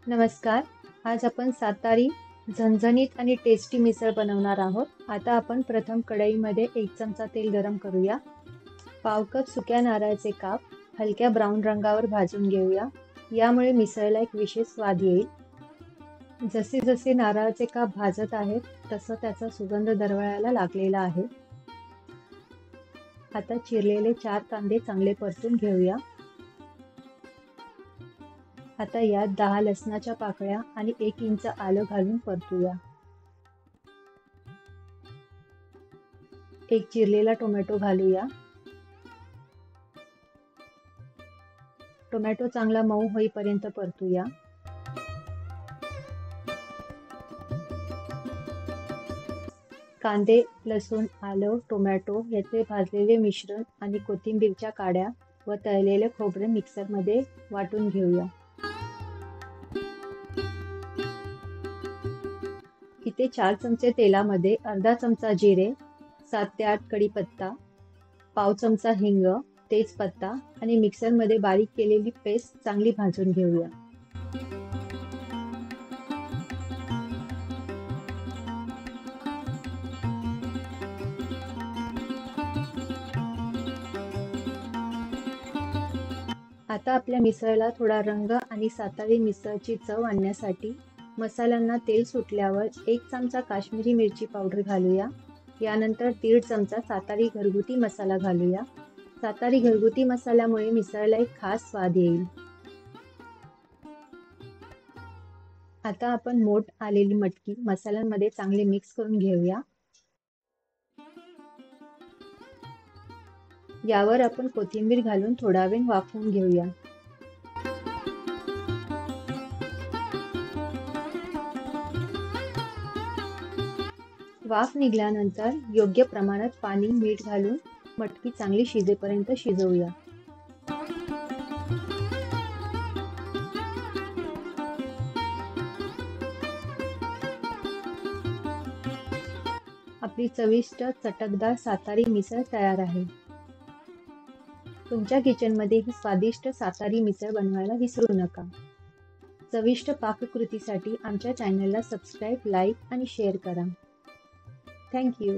नमस्कार. आज आपण सातारी झणझणीत आणि टेस्टी मिसळ बनवणार आहोत. आता आपण प्रथम कढईमध्ये 1 चमचा तेल गरम करूया. पाव कप सुक्या नारळाचे काप हलक्या ब्राऊन रंगावर भाजून घेऊया. यामुळे मिसळला एक विशेष स्वाद येईल. जसे जसे नारळाचे काप भाजत आहेत तसं त्याचा सुगंध दरवळायला लागलेला आहे. आता चिरलेले 4 कांदे चांगले परतून घेऊया. आता यात 10 लसणाच्या पाकळ्या आणि 1 इंच आलं घालून परतूया. 1 चिरलेला टोमॅटो घालूया. टोमॅटो चांगला मऊ होईपर्यंत परतूया. कांदे, लसूण, आलं, टोमॅटो याचे भाजलेले मिश्रण आणि कोथिंबीरच्या काड्या व तळलेले खोबरे मिक्सरमध्ये वाटून घेऊया. इथे 4 चमचे तेलामध्ये अर्धा चमचा जिरे, 7 ते 8 कढीपत्ता, पाव चमचा हिंग, तेजपत्ता आणि मिक्सरमध्ये बारीक केलेली पेस्ट चांगली भाजून घेऊया. आता आपल्या मिसळला थोडा रंग आणि सातारी मिसळची चव आणण्यासाठी मसाल्यांना तेल सुटल्यावर 1 चमचा काश्मीरी मिरची पावडर घालूया. यानंतर 1.5 चमचा सातारी घरगुती मसाला घालूया. सातारी घरगुती मसाल्यामुळे मिसळला एक खास स्वाद येईल. आता आपण मोठ आलेली मटकी मसाल्यांमध्ये चांगले मिक्स करून घेऊया. यावर आपण कोथिंबीर घालून थोडा वेळ वाफवून घेऊया. वाफ निघाल्यानंतर योग्य प्रमाणात पाणी, मीठ घालून मटकी चांगली शिजेपर्यंत शिजवूया. आपली चविष्ट चटकदार सातारी मिसळ तयार आहे. तुमच्या किचनमध्ये ही स्वादिष्ट सातारी मिसळ बनवायला विसरू नका. चविष्ट पाककृतीसाठी आमच्या चॅनलला सबस्क्राईब, लाईक आणि शेअर करा. Thank you.